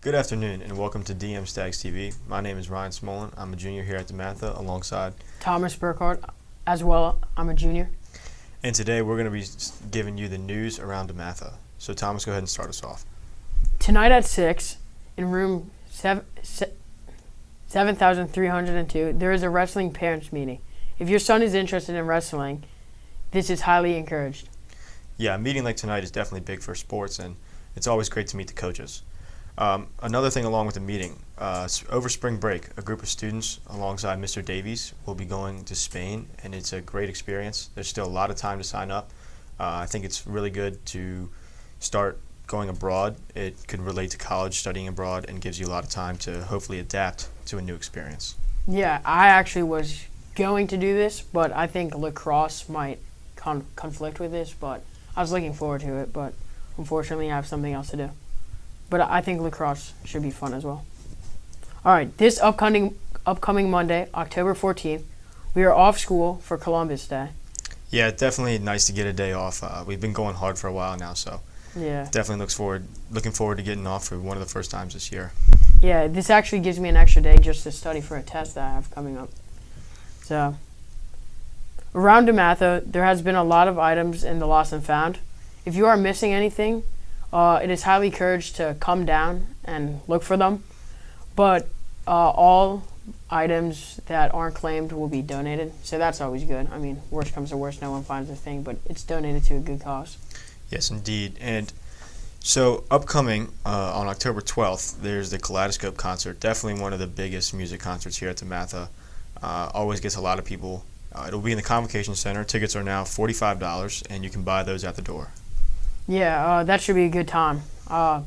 Good afternoon and welcome to DM Stags TV. My name is Ryan Smolen. I'm a junior here at DeMatha alongside Thomas Burkhardt as well. I'm a junior. And today we're going to be giving you the news around DeMatha. So Thomas, go ahead and start us off. Tonight at 6 in room 7302 there is a wrestling parents meeting. If your son is interested in wrestling, this is highly encouraged. Yeah, a meeting like tonight is definitely big for sports, and it's always great to meet the coaches. Another thing along with the meeting, over spring break, a group of students alongside Mr. Davies will be going to Spain, and it's a great experience. There's still a lot of time to sign up. I think it's really good to start going abroad. It could relate to college, studying abroad, and gives you a lot of time to hopefully adapt to a new experience. Yeah, I actually was going to do this, but I think lacrosse might conflict with this, but I was looking forward to it, but unfortunately I have something else to do. But I think lacrosse should be fun as well. All right, this upcoming Monday, October 14th, we are off school for Columbus Day. Yeah, definitely nice to get a day off. We've been going hard for a while now, so yeah, definitely looking forward to getting off for one of the first times this year. Yeah, this actually gives me an extra day just to study for a test that I have coming up. So, around DeMatha, there has been a lot of items in the lost and found. If you are missing anything, it is highly encouraged to come down and look for them. But all items that aren't claimed will be donated, so that's always good. I mean, worst comes to worst, no one finds a thing, but it's donated to a good cause. Yes, indeed. And so upcoming on October 12th, there's the Kaleidoscope concert, definitely one of the biggest music concerts here at DeMatha. Always gets a lot of people. It'll be in the Convocation Center. Tickets are now $45, and you can buy those at the door. Yeah, that should be a good time. I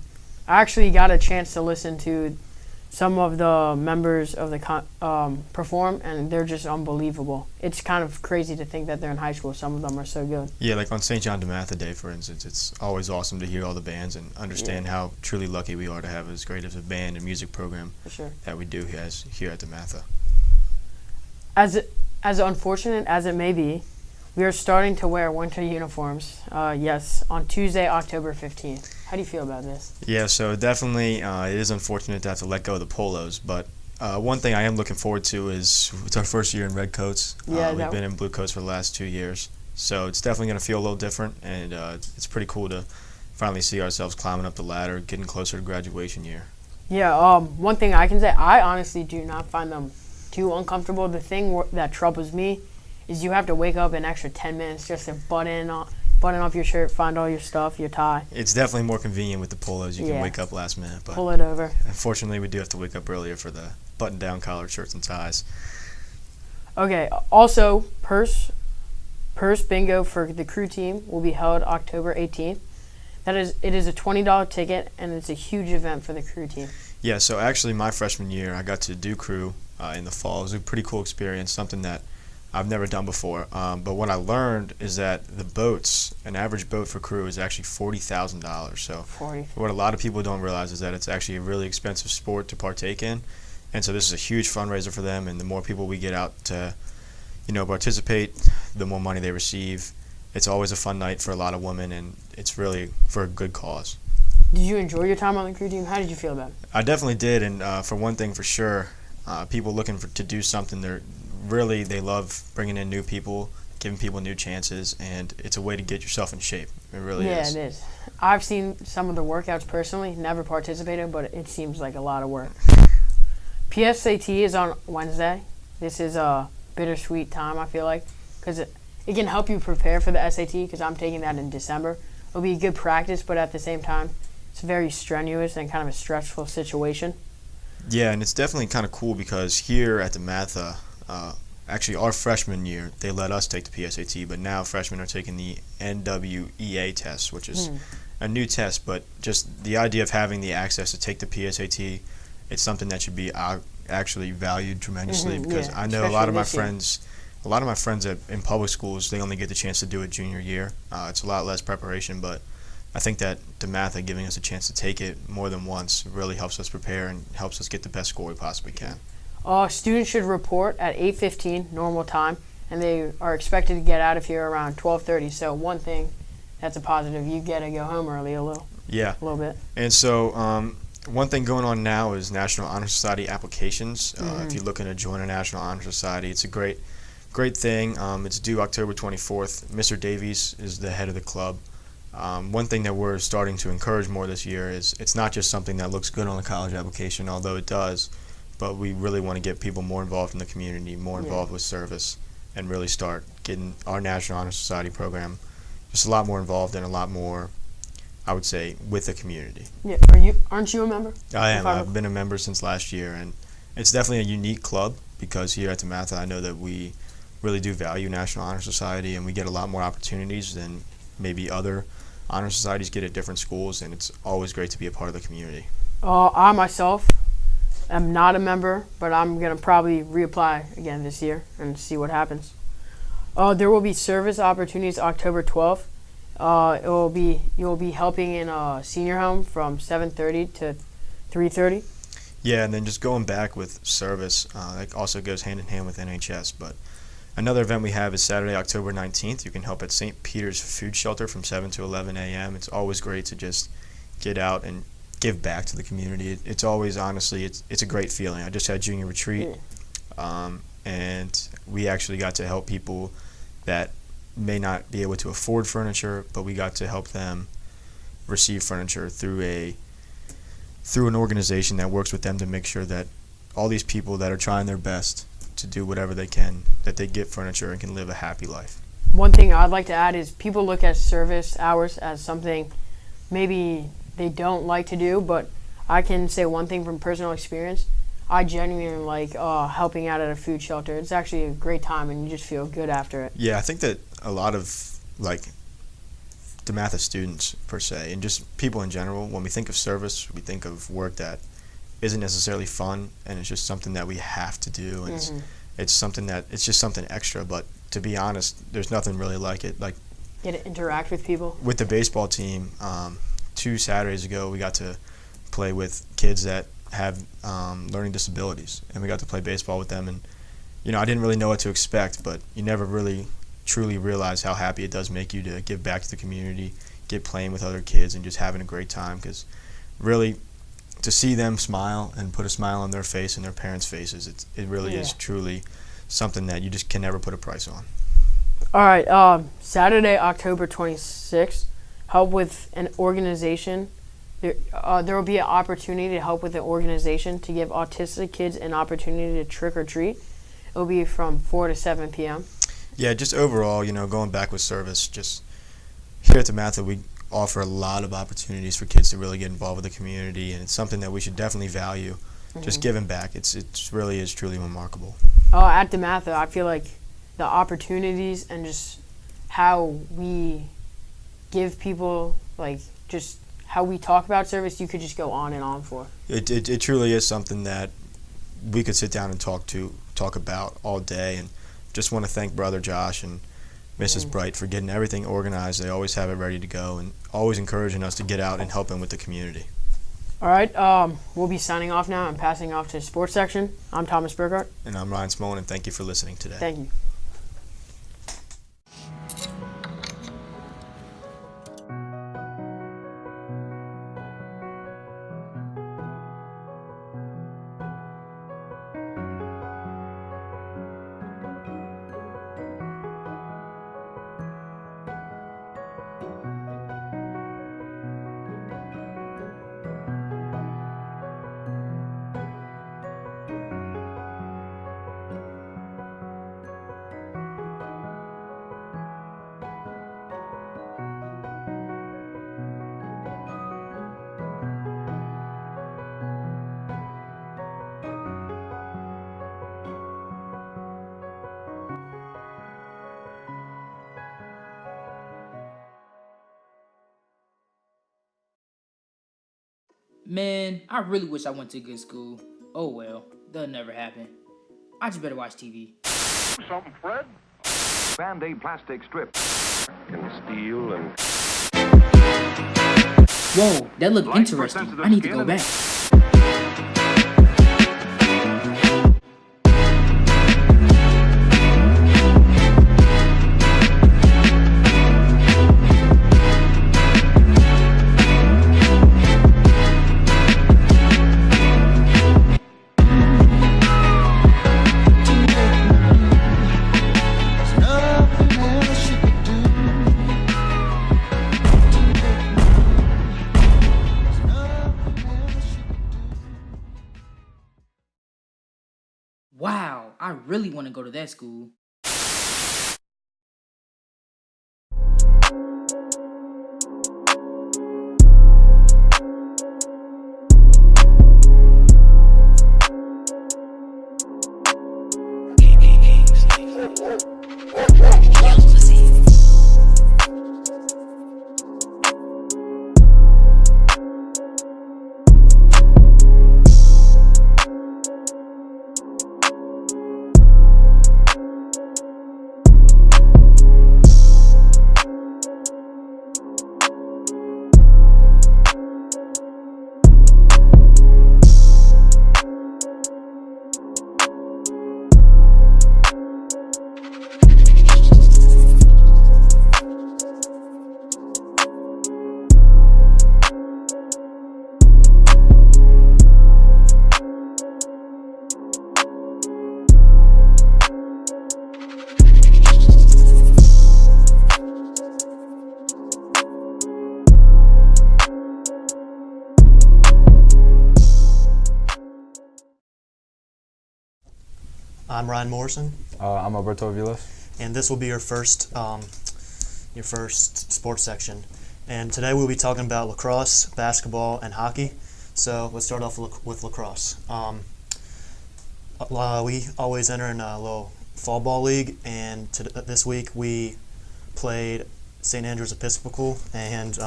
actually got a chance to listen to some of the members of the perform, and they're just unbelievable. It's kind of crazy to think that they're in high school. Some of them are so good. Yeah, like on St. John DeMatha Day, for instance, it's always awesome to hear all the bands and understand how truly lucky we are to have as great of a band and music program that we do here at DeMatha. As unfortunate as it may be, we are starting to wear winter uniforms, yes, on Tuesday, October 15th. How do you feel about this? Yeah, so definitely it is unfortunate to have to let go of the polos, but one thing I am looking forward to is it's our first year in red coats. Yeah, we've been in blue coats for the last 2 years, so it's definitely going to feel a little different, and it's pretty cool to finally see ourselves climbing up the ladder, getting closer to graduation year. Yeah, one thing I can say, I honestly do not find them too uncomfortable. The thing that troubles me is you have to wake up an extra 10 minutes just to button off your shirt, find all your stuff, your tie. It's definitely more convenient with the polos. You can wake up last minute. But pull it over. Unfortunately, we do have to wake up earlier for the button-down collared shirts and ties. Okay, also, purse bingo for the crew team will be held October 18th. It is a $20 ticket, and it's a huge event for the crew team. Yeah, so actually my freshman year, I got to do crew in the fall. It was a pretty cool experience, something that I've never done before, but what I learned is that the boats, an average boat for crew is actually $40,000. So what a lot of people don't realize is that it's actually a really expensive sport to partake in, and so this is a huge fundraiser for them. And the more people we get out to, participate, the more money they receive. It's always a fun night for a lot of women, and it's really for a good cause. Did you enjoy your time on the crew team? How did you feel about it? I definitely did, and for one thing for sure, people looking to do something, they love bringing in new people, giving people new chances, and it's a way to get yourself in shape. It really is. Yeah, it is. I've seen some of the workouts personally, never participated, but it seems like a lot of work. PSAT is on Wednesday. This is a bittersweet time, I feel like, because it can help you prepare for the SAT, because I'm taking that in December. It'll be good practice, but at the same time, it's very strenuous and kind of a stressful situation. Yeah, and it's definitely kind of cool because here at DeMatha, actually our freshman year, they let us take the PSAT, but now freshmen are taking the NWEA test, which is a new test, but just the idea of having the access to take the PSAT, it's something that should be actually valued tremendously, because I know a lot of my friends in public schools, they only get the chance to do it junior year. It's a lot less preparation, but I think that DeMatha giving us a chance to take it more than once really helps us prepare and helps us get the best score we possibly can. Students should report at 8:15 normal time, and they are expected to get out of here around 12:30. So one thing that's a positive, you get to go home early a little bit. And so one thing going on now is National Honor Society applications. If you're looking to join a National Honor Society, it's a great thing. It's due October 24th. Mr. Davies is the head of the club. One thing that we're starting to encourage more this year is it's not just something that looks good on a college application, although it does, but we really want to get people more involved in the community, more involved with service, and really start getting our National Honor Society program just a lot more involved and a lot more, I would say, with the community. Yeah, aren't you a member? I am. I've been a member since last year, and it's definitely a unique club because here at DeMatha, I know that we really do value National Honor Society, and we get a lot more opportunities than maybe other honor societies get at different schools, and it's always great to be a part of the community. I myself am not a member, but I'm going to probably reapply again this year and see what happens. There will be service opportunities October 12th. You'll be helping in a senior home from 7:30 to 3:30. Yeah, and then just going back with service, that also goes hand in hand with NHS. But another event we have is Saturday, October 19th. You can help at St. Peter's Food Shelter from 7 to 11 a.m. It's always great to just get out and give back to the community. It's always, honestly, it's a great feeling. I just had junior retreat, and we actually got to help people that may not be able to afford furniture, but we got to help them receive furniture through an organization that works with them to make sure that all these people that are trying their best to do whatever they can, that they get furniture and can live a happy life. One thing I'd like to add is people look at service hours as something maybe they don't like to do, but I can say one thing from personal experience. I genuinely like helping out at a food shelter. It's actually a great time, and you just feel good after it. Yeah, I think that a lot of, like, DeMatha students, per se, and just people in general, when we think of service, we think of work that isn't necessarily fun, and it's just something that we have to do, and it's something that, it's just something extra, but to be honest, there's nothing really like it. Like, get to interact with people. With the baseball team, 2 Saturdays ago, we got to play with kids that have learning disabilities, and we got to play baseball with them, and I didn't really know what to expect, but you never really truly realize how happy it does make you to give back to the community, get playing with other kids, and just having a great time, because really to see them smile and put a smile on their face and their parents' faces, it really is truly something that you just can never put a price on. All right, Saturday, October 26th, help with an organization. There will be an opportunity to help with an organization to give autistic kids an opportunity to trick or treat. It will be from 4 to 7 p.m. Yeah, just overall, going back with service, just here at DeMatha, we offer a lot of opportunities for kids to really get involved with the community, and it's something that we should definitely value. Just giving back, it really is truly remarkable. At DeMatha, I feel like the opportunities and just how we give people, like, just how we talk about service, you could just go on and on for. It truly is something that we could sit down and talk about all day, and just want to thank Brother Josh and Mrs. Bright for getting everything organized. They always have it ready to go and always encouraging us to get out and help them with the community. All right, we'll be signing off now and passing off to the sports section. I'm Thomas Burkhardt. And I'm Ryan Smolen, and thank you for listening today. Thank you. Man, I really wish I went to a good school. Oh well, that'll never happen. I just better watch TV. Something, Fred? Band-Aid plastic strip. Can steal and... Whoa, that looked interesting. I need to go back. really want to go to that school. I'm Ryan Morrison. I'm Alberto Aviles. And this will be your first sports section. And today we'll be talking about lacrosse, basketball, and hockey. So let's start off with lacrosse. We always enter in a little fall ball league, and this week we played St. Andrew's Episcopal, and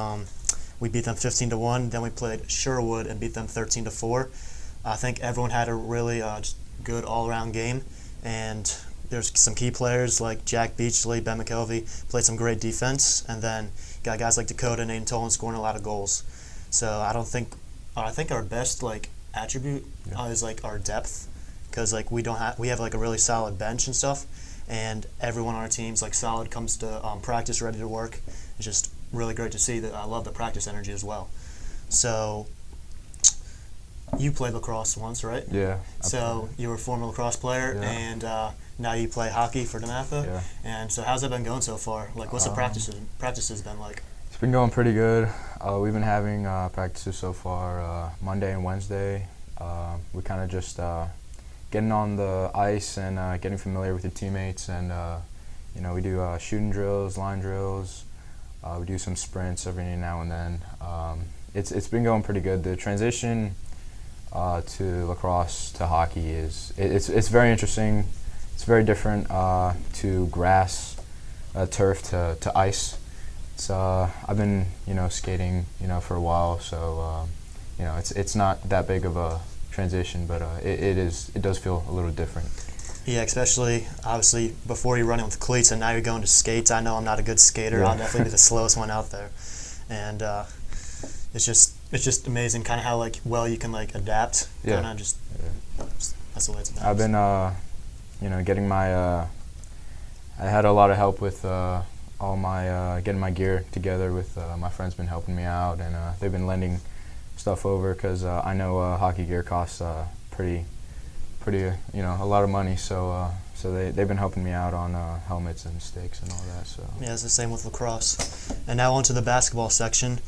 we beat them 15-1. Then we played Sherwood and beat them 13-4. I think everyone had a really good all-around game, and there's some key players like Jack Beachley, Ben McKelvey played some great defense, and then got guys like Dakota and Aiden Tolan scoring a lot of goals. So I think our best attribute is our depth, because we have a really solid bench and stuff, and everyone on our team's solid, comes to practice ready to work. It's just really great to see. That I love the practice energy as well. So you played lacrosse once, right? Yeah. So you were a former lacrosse player, and now you play hockey for DeMatha. Yeah. And so how's that been going so far? What's the practices been like? It's been going pretty good. We've been having practices so far Monday and Wednesday. We kind of just getting on the ice and getting familiar with your teammates, and we do shooting drills, line drills. We do some sprints every now and then. It's been going pretty good. The transition to lacrosse to hockey it's very interesting. It's very different to grass, turf to ice. It's I've been skating for a while, so it's not that big of a transition, but it does feel a little different. Yeah, especially obviously before you're running with cleats and now you're going to skates. I know I'm not a good skater. Yeah. I'll definitely be the slowest one out there, and it's just amazing kind of how well you can adapt. Yeah. Kind of just that's the way it's been. I've been getting my I had a lot of help with all my getting my gear together with my friends been helping me out, and they've been lending stuff over, because I know hockey gear costs pretty a lot of money, so they've been helping me out on helmets and sticks and all that. So yeah, it's the same with lacrosse. And now on to the basketball section.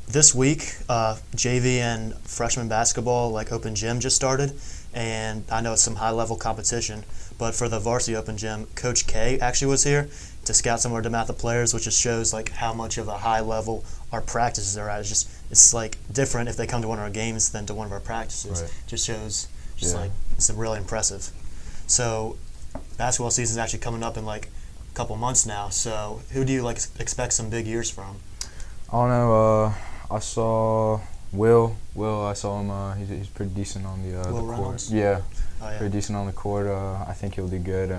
This week, JV and freshman basketball open gym just started, and I know it's some high-level competition, but for the varsity open gym, Coach K actually was here to scout some of our DeMatha players, which just shows how much of a high level our practices are at. It's different if they come to one of our games than to one of our practices. Right. Just shows it's really impressive. So basketball season is actually coming up in a couple months now. So who do you expect some big years from? I don't know. I saw Will. I saw him. He's pretty decent on the court. Reynolds? Yeah. Oh, yeah. Pretty decent on the court. I think he'll do good.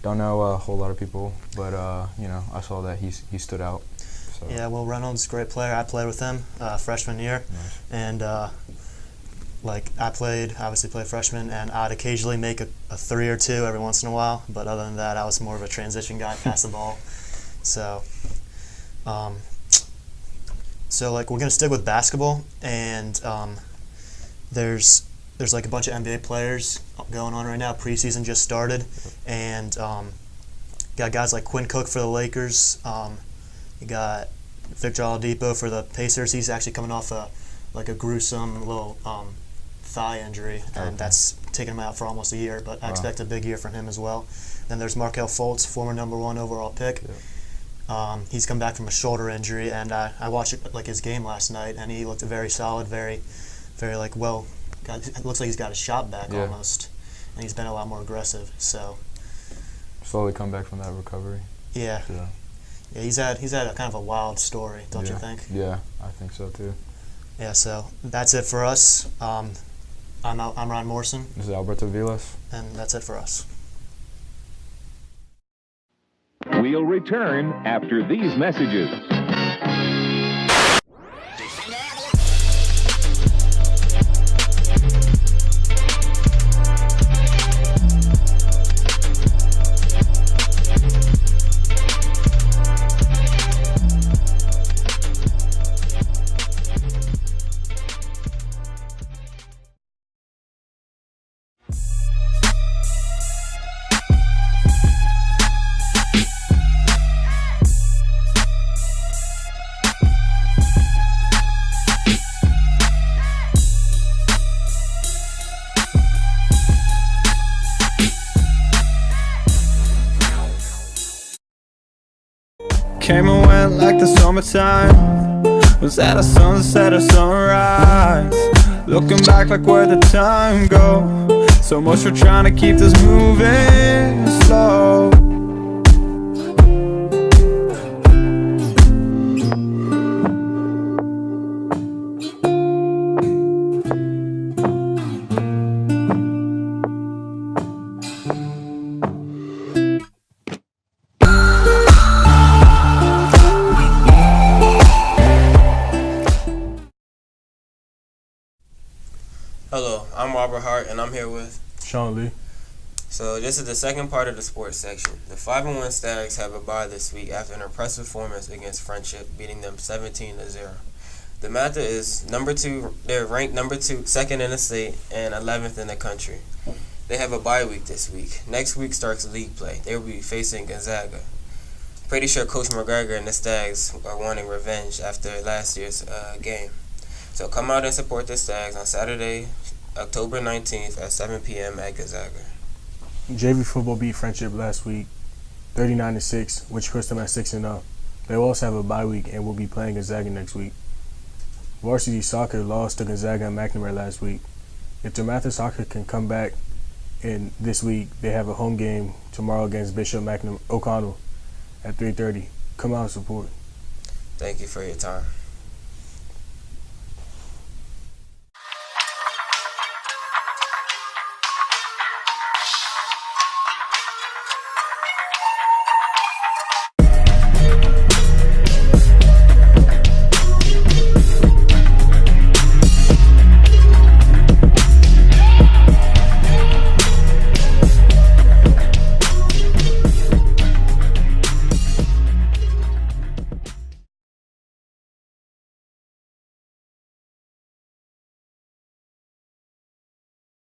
Don't know a whole lot of people, but I saw that he stood out. So. Yeah, Will Reynolds, great player. I played with him freshman year, Nice. and I obviously played freshman, and I'd occasionally make a 3 or 2 every once in a while, but other than that, I was more of a transition guy, pass the ball. So, we're gonna stick with basketball, and there's a bunch of NBA players going on right now. Preseason just started, and got guys like Quinn Cook for the Lakers. You got Victor Oladipo for the Pacers. He's actually coming off a gruesome little thigh injury, and that's taken him out for almost a year, but I expect a big year from him as well. Then there's Markelle Fultz, former #1 overall pick. Yeah. He's come back from a shoulder injury, and I watched his game last night, and he looked very solid, very well. It looks like he's got his shot back almost, and he's been a lot more aggressive. So slowly come back from that recovery. Yeah. He's had a kind of a wild story, don't you think? Yeah, I think so too. Yeah. So that's it for us. I'm Ryan Morrison. This is Alberto Aviles. And that's it for us. We'll return after these messages. Came and went like the summertime. Was at a sunset or sunrise. Looking back like where'd the time go? So much for trying to keep this moving slow. Hello, I'm Hart, and I'm here with Shaun Lee. So this is the second part of the sports section. The 5-1 Stags have a bye this week after an impressive performance against Friendship, beating them 17-0. DeMatha is number 2. They're ranked number 2, second in the state, and 11th in the country. They have a bye week this week. Next week starts league play. They will be facing Gonzaga. Pretty sure Coach McGregor and the Stags are wanting revenge after last year's game. So come out and support the Stags on Saturday, October 19th at 7 p.m. at Gonzaga. JV football beat Friendship last week, 39-6, which puts them at 6-0. They will also have a bye week and will be playing Gonzaga next week. Varsity soccer lost to Gonzaga and McNamara last week. If DeMatha soccer can come back in this week, they have a home game tomorrow against Bishop O'Connell at 3:30. Come out and support. Thank you for your time.